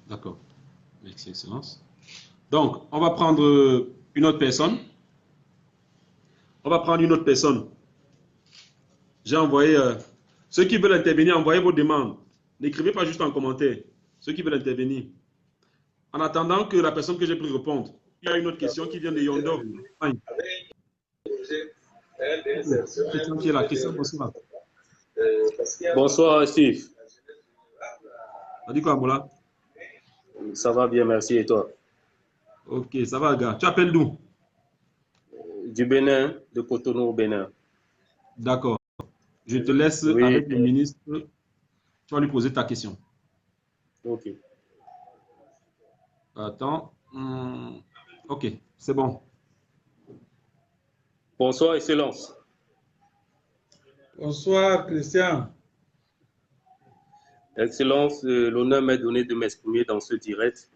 D'accord. Merci, Excellence. Donc, on va prendre une autre personne. J'ai envoyé... ceux qui veulent intervenir, envoyez vos demandes. N'écrivez pas juste en commentaire. Ceux qui veulent intervenir. En attendant que la personne que j'ai pris réponde, il y a une autre question qui vient de Yondo. Qui est là. Question, bonsoir. Bonsoir, Steve. Ça dit quoi, Moula? Ça va bien, merci. Et toi? Ok, ça va, gars. Tu appelles d'où? Du Bénin, de Cotonou au Bénin. D'accord. Je te laisse avec le ministre. Tu vas lui poser ta question. Ok. Attends. Ok, c'est bon. Bonsoir, Excellence. Bonsoir, Christian. Excellence, l'honneur m'est donné de m'exprimer dans ce direct.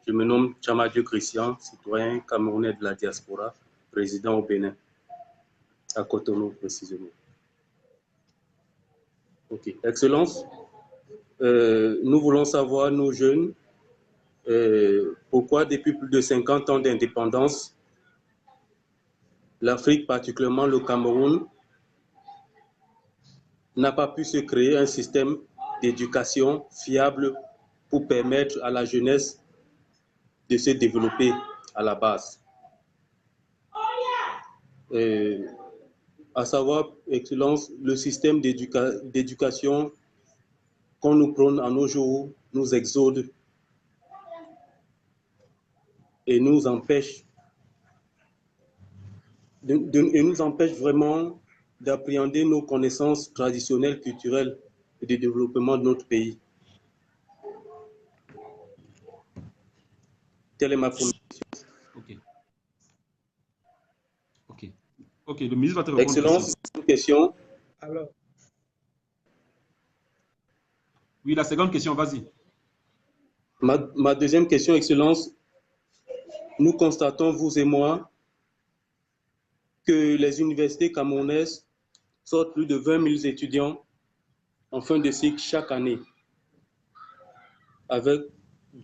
Je me nomme Tchamadieu Christian, citoyen camerounais de la diaspora, résident au Bénin, à Cotonou précisément. Ok. Excellence, nous voulons savoir, nous jeunes, pourquoi depuis plus de 50 ans d'indépendance, l'Afrique, particulièrement le Cameroun, n'a pas pu se créer un système d'éducation fiable pour permettre à la jeunesse de se développer à la base. À savoir, Excellence, le système d'éducation qu'on nous prône à nos jours nous exode et nous empêche vraiment d'appréhender nos connaissances traditionnelles, culturelles et du développement de notre pays. Telle est ma première question. Ok. Ok. Ok, le ministre va te répondre. Excellence, une question. Alors, oui, la seconde question, vas-y. Ma deuxième question, Excellence. Nous constatons, vous et moi, que les universités camerounaises sortent plus de 20 000 étudiants en fin de cycle chaque année, avec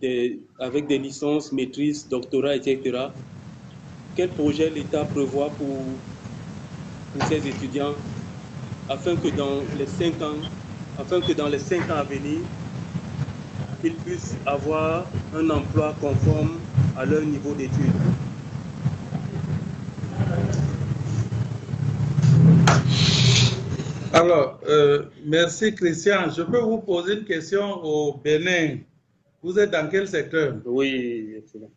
des licences, maîtrises, doctorats, etc. Quel projet l'État prévoit pour ces étudiants afin que dans les 5 ans à venir, ils puissent avoir un emploi conforme à leur niveau d'études? Alors, merci Christian. Je peux vous poser une question au Bénin. Vous êtes dans quel secteur? Oui, excellent.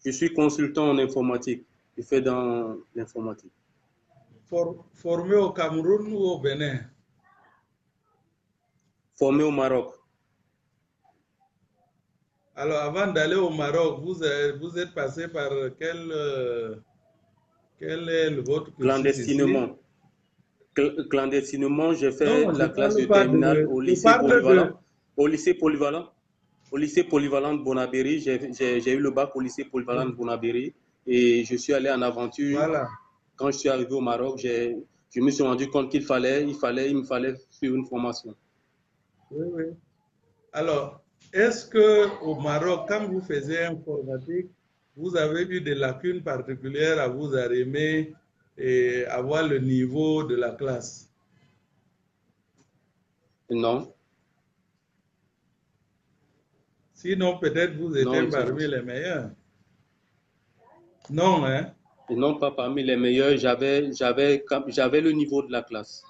Je suis consultant en informatique. Je fais dans l'informatique. Formé au Cameroun ou au Bénin? Formé au Maroc. Alors, avant d'aller au Maroc, vous êtes passé par quel est votre cursus clandestinement. Ici? Clandestinement, j'ai fait la classe de terminale au lycée polyvalent. Au lycée polyvalent. Au lycée polyvalent de Bonabéry, j'ai eu le bac au lycée polyvalent de Bonabéry et je suis allé en aventure. Voilà. Quand je suis arrivé au Maroc, je me suis rendu compte qu'il me fallait suivre une formation. Oui, oui. Alors, est-ce que au Maroc, quand vous faisiez informatique, vous avez eu des lacunes particulières à vous arrimer et avoir le niveau de la classe? Non. Sinon, peut-être vous étiez parmi les meilleurs. Non, hein? Et non, pas parmi les meilleurs. J'avais le niveau de la classe.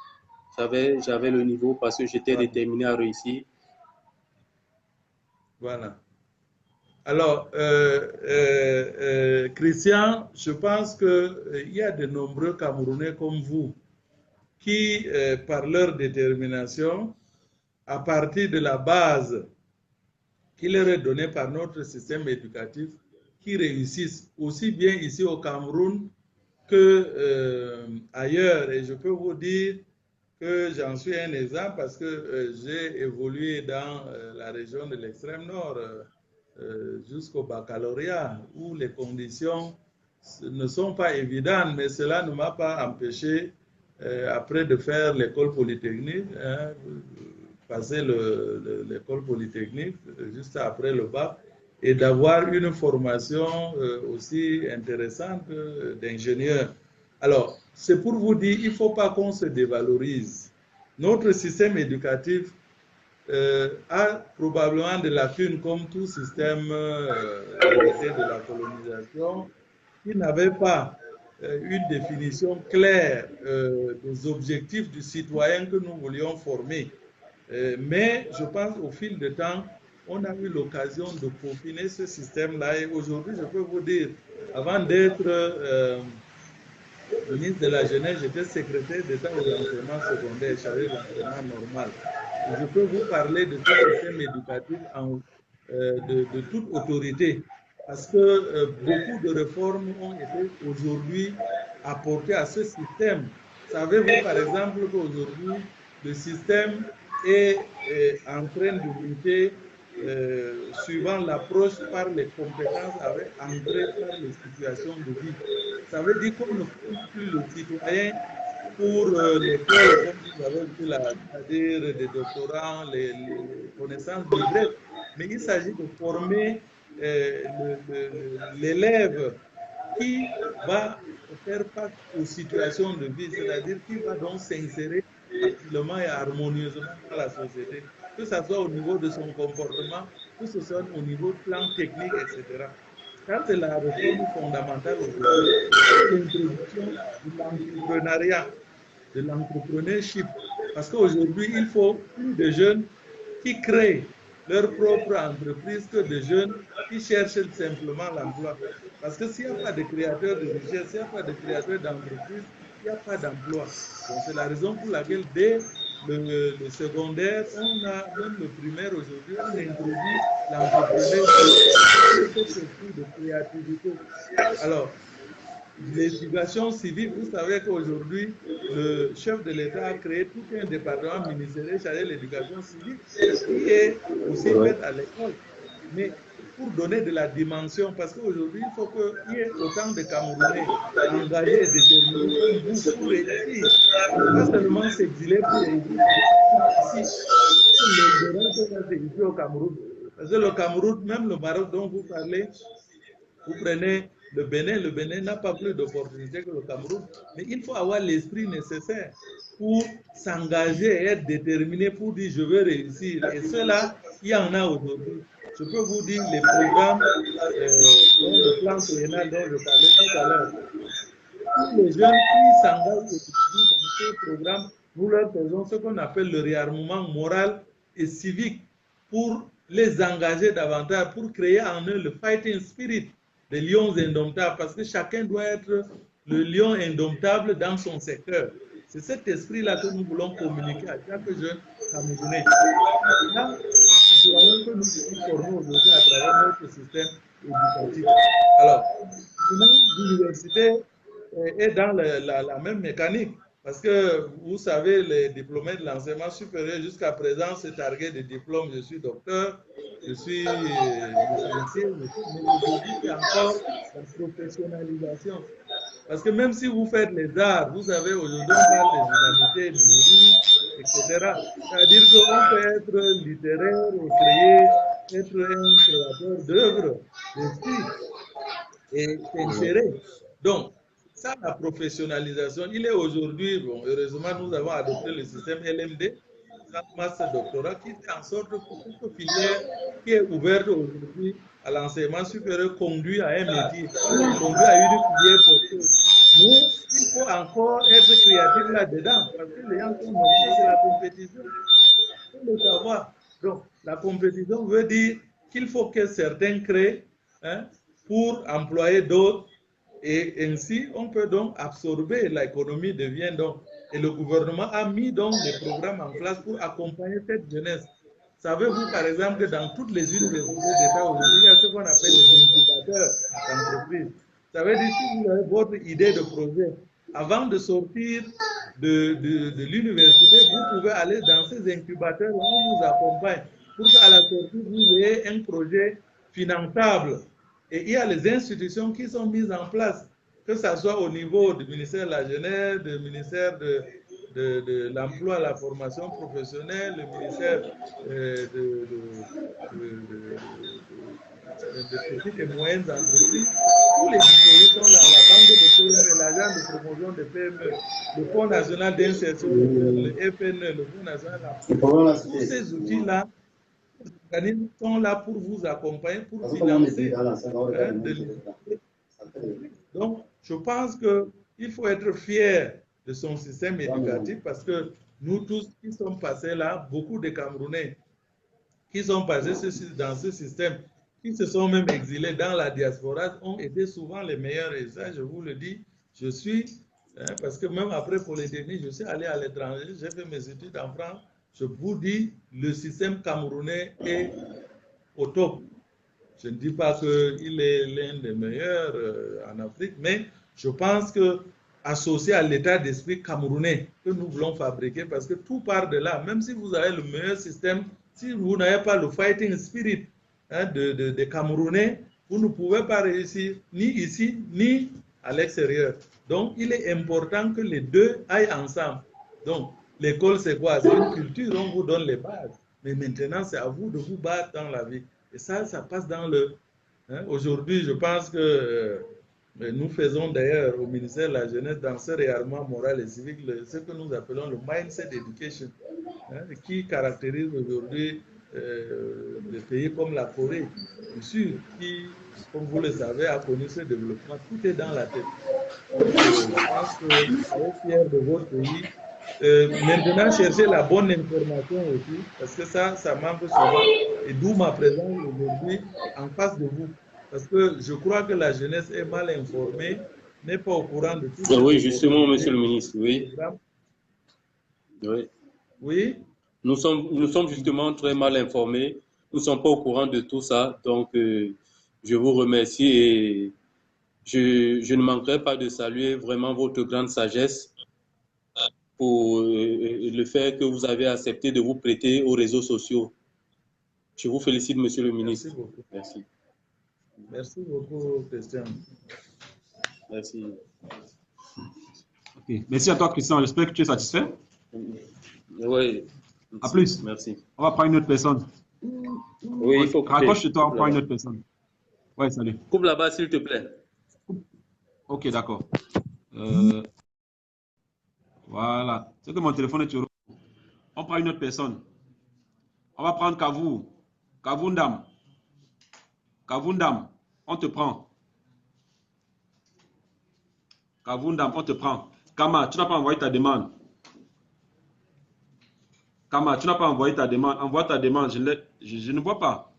J'avais le niveau parce que j'étais déterminé à réussir. Voilà. Alors, Christian, je pense qu'il y a de nombreux Camerounais comme vous qui, par leur détermination, à partir de la base qui leur est donnée par notre système éducatif, qui réussissent aussi bien ici au Cameroun que ailleurs. Et je peux vous dire que j'en suis un exemple parce que j'ai évolué dans la région de l'extrême nord jusqu'au baccalauréat où les conditions ne sont pas évidentes, mais cela ne m'a pas empêché après de faire l'école polytechnique, hein, passer l'école polytechnique juste après le bac et d'avoir une formation aussi intéressante d'ingénieur. Alors, c'est pour vous dire, il ne faut pas qu'on se dévalorise. Notre système éducatif a probablement des lacunes comme tout système hérité de la colonisation qui n'avait pas une définition claire des objectifs du citoyen que nous voulions former. Mais je pense au fil du temps, on a eu l'occasion de peaufiner ce système-là. Et aujourd'hui, je peux vous dire, avant d'être ministre de la Jeunesse, j'étais secrétaire d'État aux enseignements secondaires, chargé de l'enseignement normal. Et je peux vous parler de ce système éducatif de toute autorité. Parce que beaucoup de réformes ont été aujourd'hui apportées à ce système. Savez-vous, par exemple, qu'aujourd'hui, le système est en train de muter suivant l'approche par les compétences ancrées par les situations de vie. Ça veut dire qu'on ne forme plus le citoyen pour l'école, comme vous avez vu là, c'est-à-dire des doctorants, les connaissances de mais il s'agit de former l'élève qui va faire face aux situations de vie, c'est-à-dire qui va donc s'insérer facilement et harmonieusement dans la société, que ce soit au niveau de son comportement, que ce soit au niveau de plan technique, etc. Ça, c'est la réforme fondamentale aujourd'hui, l'introduction de l'entrepreneuriat, de l'entrepreneurship. Parce qu'aujourd'hui, il faut plus de jeunes qui créent leur propre entreprise que de jeunes qui cherchent simplement l'emploi. Parce que s'il n'y a pas de créateurs de richesse, s'il n'y a pas de créateurs d'entreprise, il n'y a pas d'emploi. Donc c'est la raison pour laquelle dès le secondaire, on a même le primaire aujourd'hui, on introduit l'entrepreneuriat, cet esprit de créativité. Alors, l'éducation civique, vous savez qu'aujourd'hui, le chef de l'État a créé tout un département ministériel chargé de l'éducation civique qui est aussi fait à l'école. Mais pour donner de la dimension, parce qu'aujourd'hui, il faut qu'il y ait autant de Camerounais engagés et déterminés comme vous pour réussir. Pas seulement s'exiler pour réussir. Ici au Cameroun. Parce que le Cameroun, même le Maroc dont vous parlez, vous prenez le Bénin n'a pas plus d'opportunités que le Cameroun, mais il faut avoir l'esprit nécessaire pour s'engager et être déterminé pour dire je veux réussir. Et cela, il y en a aujourd'hui. Je peux vous dire les programmes, le plan triennal dont je parlais tout à l'heure. Tous les jeunes qui s'engagent dans ces programmes, nous leur faisons ce qu'on appelle le réarmement moral et civique pour les engager davantage, pour créer en eux le fighting spirit des lions indomptables, parce que chacun doit être le lion indomptable dans son secteur. C'est cet esprit-là que nous voulons communiquer à chaque jeune Camerounais. C'est ce que nous voulons former aujourd'hui à travers notre système éducatif. Alors, l'université est dans la même mécanique, parce que vous savez, les diplômés de l'enseignement supérieur jusqu'à présent se targuaient de diplômes. Je suis docteur, je suis licencié, mais aujourd'hui, c'est encore la professionnalisation. Parce que même si vous faites les arts, vous savez, aujourd'hui, on parle des humanités, numériques, etc. C'est-à-dire qu'on peut être littéraire et être un créateur d'œuvres, d'esprit, et s'insérer. Donc, ça, la professionnalisation, il est aujourd'hui, bon, heureusement, nous avons adopté le système LMD, master doctorat, qui fait en sorte que toute filière qui est ouverte aujourd'hui à l'enseignement supérieur conduit à un métier, conduit à une filière porteuse. Mais il faut encore être créatif là-dedans, parce que les gens sont motivés, c'est la compétition. Il faut le savoir. Donc, la compétition veut dire qu'il faut que certains créent pour employer d'autres. Et ainsi, on peut donc absorber, l'économie devient donc, et le gouvernement a mis donc des programmes en place pour accompagner cette jeunesse. Savez-vous par exemple que dans toutes les universités d'État aujourd'hui, il y a ce qu'on appelle les incubateurs d'entreprise. Ça veut dire si vous avez votre idée de projet, avant de sortir de l'université, vous pouvez aller dans ces incubateurs où on vous accompagne pour qu'à la sortie, vous ayez un projet finançable. Et il y a les institutions qui sont mises en place, que ce soit au niveau du ministère de la Jeunesse, du ministère de l'Emploi, la formation professionnelle, le ministère de petites et moyennes entreprises. Tous les dispositifs sont là, la banque de PME, l'agent de promotion de PME, le Fonds national d'insertion, le FNE, le Fonds national d'emploi. Tous ces outils-là sont là pour vous accompagner, pour financer. Donc, je pense qu'il faut être fier de son système éducatif parce que nous tous qui sommes passés là, beaucoup de Camerounais qui sont passés dans ce système, qui se sont même exilés dans la diaspora, ont été souvent les meilleurs. Et ça, je vous le dis, je suis, parce que même après Polytechnique, je suis allé à l'étranger, j'ai fait mes études en France. Je vous dis, le système camerounais est au top. Je ne dis pas qu'il est l'un des meilleurs en Afrique, mais je pense que associé à l'état d'esprit camerounais que nous voulons fabriquer, parce que tout part de là. Même si vous avez le meilleur système, si vous n'avez pas le fighting spirit des Camerounais, vous ne pouvez pas réussir ni ici, ni à l'extérieur. Donc, il est important que les deux aillent ensemble. Donc, l'école, c'est quoi? C'est une culture, on vous donne les bases. Mais maintenant, c'est à vous de vous battre dans la vie. Et ça passe dans le... Aujourd'hui, je pense que Mais nous faisons d'ailleurs au ministère de la Jeunesse, dans ce réarmement moral et civique, ce que nous appelons le mindset education, hein, qui caractérise aujourd'hui des pays comme la Corée du Sud, qui, comme vous le savez, a connu ce développement. Tout est dans la tête. Donc, je pense que vous soyez fiers de votre pays. Maintenant, cherchez la bonne information aussi, parce que ça manque souvent. Et d'où ma présence aujourd'hui en face de vous. Parce que je crois que la jeunesse est mal informée, n'est pas au courant de tout. Oui, justement, monsieur le ministre, oui. Oui. Oui. Nous sommes justement très mal informés. Nous ne sommes pas au courant de tout ça. Donc, je vous remercie et je ne manquerai pas de saluer vraiment votre grande sagesse pour le fait que vous avez accepté de vous prêter aux réseaux sociaux. Je vous félicite, monsieur le ministre. Merci beaucoup. Merci. Merci beaucoup, Christian. Merci. Okay. Merci à toi, Christian. J'espère que tu es satisfait. Oui. À plus. Merci. On va prendre une autre personne. Oui, il faut couper. Raccroche-toi, on prend une autre personne. Ouais, salut. Coupe là-bas, s'il te plaît. Ok, d'accord. Voilà. C'est que mon téléphone est sur. On prend une autre personne. On va prendre Kavou. Kavundam. Kavundam, on te prend. Kavundam, on te prend. Kama, tu n'as pas envoyé ta demande. Kama, tu n'as pas envoyé ta demande. Envoie ta demande. Je ne vois pas.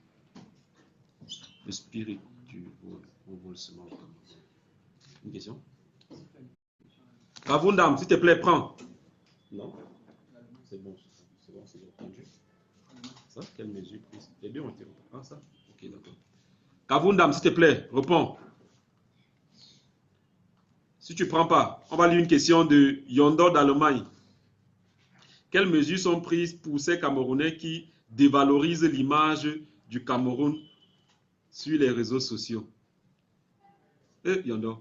Le spirit du revolvement. Une question? Kavundam, s'il te plaît, prends. Non? C'est bon, c'est entendu. Ça, quelle mesure prise? Les deux ont été repris. Ah, ça? Ok, d'accord. Kavundam, s'il te plaît, réponds. Si tu ne prends pas, on va lire une question de Yondo d'Allemagne. Quelles mesures sont prises pour ces Camerounais qui dévalorisent l'image du Cameroun sur les réseaux sociaux? Yondo.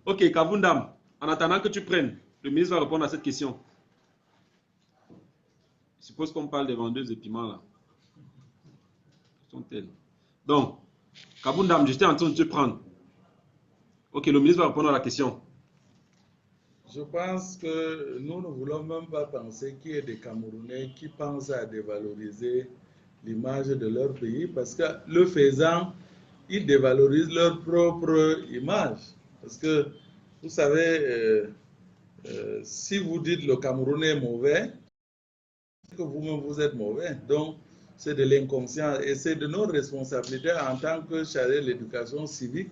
Ok, Kavundam, en attendant que tu prennes, le ministre va répondre à cette question. Je suppose qu'on parle des vendeuses de piments là. Sont-elles? Donc, Kavundam, j'étais en train de te prendre. Ok, le ministre va répondre à la question. Je pense que nous ne voulons même pas penser qu'il y ait des Camerounais qui pensent à dévaloriser l'image de leur pays parce que le faisant, ils dévalorisent leur propre image. Parce que, vous savez, si vous dites le Camerounais est mauvais, c'est que vous-même vous êtes mauvais. Donc, c'est de l'inconscience et c'est de notre responsabilité en tant que chargé de l'éducation civique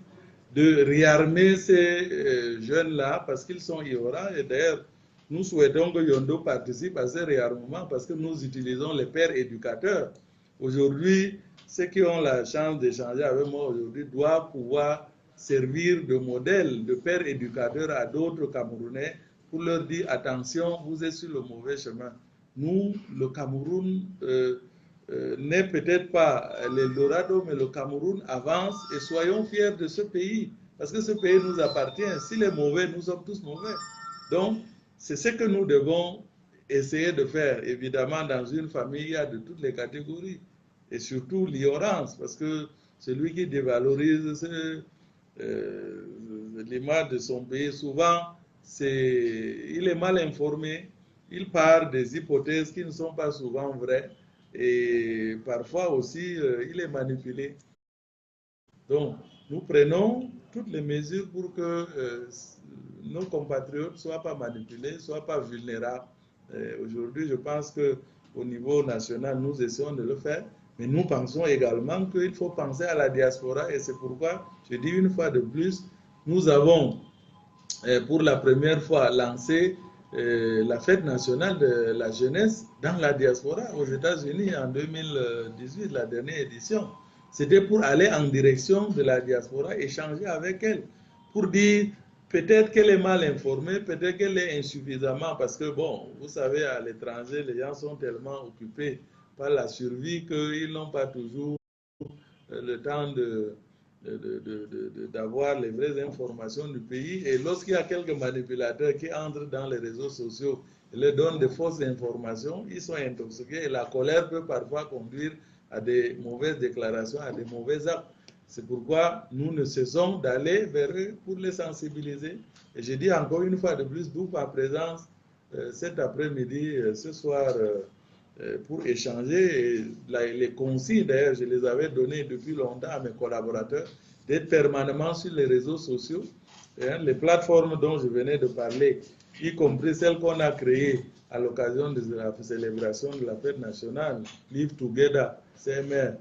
de réarmer ces jeunes-là parce qu'ils sont ignorants. Et d'ailleurs, nous souhaitons que Yondo participe à ce réarmement parce que nous utilisons les pères éducateurs. Aujourd'hui, ceux qui ont la chance d'échanger avec moi aujourd'hui doivent pouvoir servir de modèle, de père éducateur à d'autres Camerounais pour leur dire attention, vous êtes sur le mauvais chemin. Nous, le Cameroun, n'est peut-être pas l'Eldorado, mais le Cameroun avance et soyons fiers de ce pays, parce que ce pays nous appartient. S'il est mauvais, nous sommes tous mauvais. Donc, c'est ce que nous devons essayer de faire. Évidemment, dans une famille, il y a de toutes les catégories, et surtout l'ignorance, parce que celui qui dévalorise l'image de son pays, souvent, il est mal informé, il part des hypothèses qui ne sont pas souvent vraies, et parfois aussi, il est manipulé. Donc, nous prenons toutes les mesures pour que nos compatriotes ne soient pas manipulés, ne soient pas vulnérables. Aujourd'hui, je pense qu'au niveau national, nous essayons de le faire, mais nous pensons également qu'il faut penser à la diaspora, et c'est pourquoi, je dis une fois de plus, nous avons, pour la première fois, lancé la fête nationale de la jeunesse dans la diaspora aux États-Unis en 2018, la dernière édition. C'était pour aller en direction de la diaspora, échanger avec elle, pour dire peut-être qu'elle est mal informée, peut-être qu'elle est insuffisamment, parce que bon, vous savez, à l'étranger, les gens sont tellement occupés par la survie qu'ils n'ont pas toujours le temps d'avoir les vraies informations du pays. Et lorsqu'il y a quelques manipulateurs qui entrent dans les réseaux sociaux et leur donnent de fausses informations, ils sont intoxiqués et la colère peut parfois conduire à des mauvaises déclarations, à des mauvais actes. C'est pourquoi nous ne cessons d'aller vers eux pour les sensibiliser. Et je dis encore une fois de plus, d'où ma présence cet après-midi, ce soir, pour échanger. Et les consignes, d'ailleurs, je les avais données depuis longtemps à mes collaborateurs, d'être permanemment sur les réseaux sociaux. Les plateformes dont je venais de parler, y compris celles qu'on a créées à l'occasion de la célébration de la fête nationale, Live Together, CMR,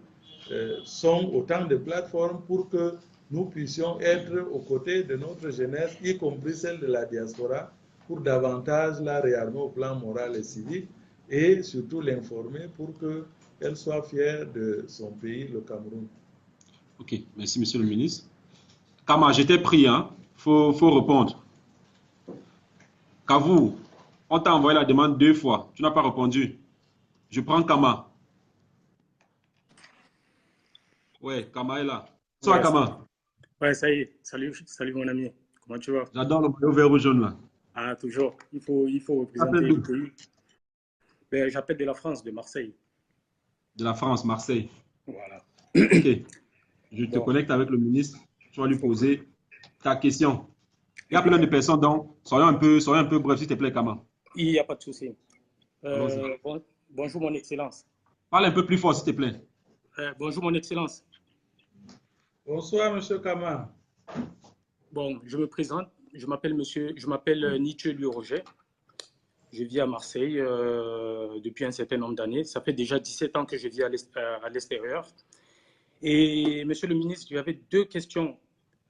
sont autant de plateformes pour que nous puissions être aux côtés de notre jeunesse, y compris celle de la diaspora, pour davantage la réarmer au plan moral et civique et surtout l'informer pour qu'elle soit fière de son pays, le Cameroun. Ok, merci Monsieur le ministre. Kama, j'étais pris, hein? Faut répondre. Kavou, on t'a envoyé la demande 2 fois, tu n'as pas répondu. Je prends Kama. Ouais, Kama est là. Bonsoir, Kama. Ouais, ça y est. Salut mon ami. Comment tu vas? J'adore le maillot vert ou jaune là. Ah, toujours. Il faut représenter le pays. Ben, j'appelle de la France, de Marseille. De la France, Marseille. Voilà. Ok. Je te connecte avec le ministre. Tu vas lui poser ta question. Il y a plein de personnes, donc soyons un peu bref, s'il te plaît, Kama. Il n'y a pas de souci. Bonjour, mon Excellence. Parle un peu plus fort, s'il te plaît. Bonjour, mon Excellence. Bonsoir, Monsieur Kama. Bon, je me présente. Je m'appelle Nietzsche Louis Roger. Je vis à Marseille depuis un certain nombre d'années. Ça fait déjà 17 ans que je vis à l'extérieur. Et Monsieur le ministre, j'avais 2 questions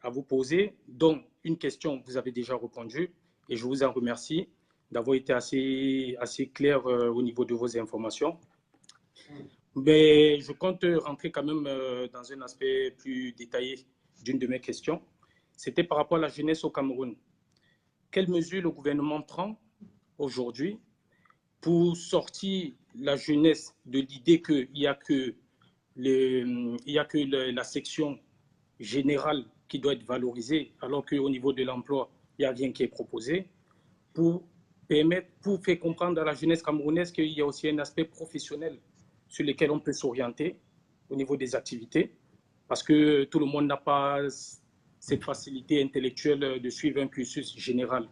à vous poser, dont une question vous avez déjà répondu, et je vous en remercie d'avoir été assez clair au niveau de vos informations. Mais je compte rentrer quand même dans un aspect plus détaillé d'une de mes questions. C'était par rapport à la jeunesse au Cameroun. Quelles mesures le gouvernement prend aujourd'hui pour sortir la jeunesse de l'idée qu'il n'y a que la section générale qui doit être valorisée, alors qu'au niveau de l'emploi, il n'y a rien qui est proposé, pour faire comprendre à la jeunesse camerounaise qu'il y a aussi un aspect professionnel sur lequel on peut s'orienter au niveau des activités, parce que tout le monde n'a pas cette facilité intellectuelle de suivre un cursus général.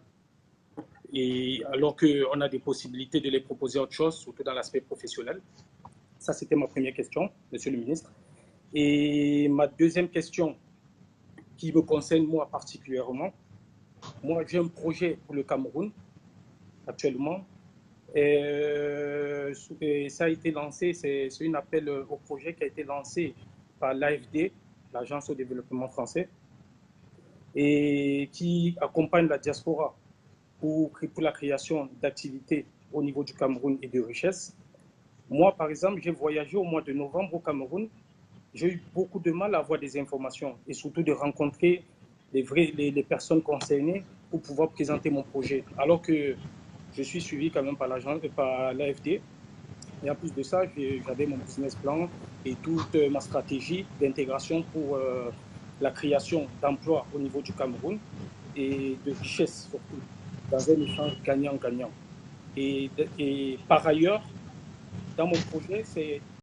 Et alors qu'on a des possibilités de les proposer autre chose, surtout dans l'aspect professionnel. Ça, c'était ma première question, Monsieur le ministre. Et ma deuxième question, qui me concerne moi particulièrement, moi j'ai un projet pour le Cameroun actuellement. Et ça a été lancé, c'est un appel au projet qui a été lancé par l'AFD, l'Agence au développement français, et qui accompagne la diaspora pour la création d'activités au niveau du Cameroun et de richesses. Moi, par exemple, j'ai voyagé au mois de novembre au Cameroun. J'ai eu beaucoup de mal à avoir des informations et surtout de rencontrer les personnes concernées pour pouvoir présenter mon projet. Alors que je suis suivi quand même par l'AFD. Et en plus de ça, j'avais mon business plan et toute ma stratégie d'intégration pour la création d'emplois au niveau du Cameroun et de richesses surtout, dans un échange gagnant-gagnant. Et par ailleurs, dans mon projet, c'est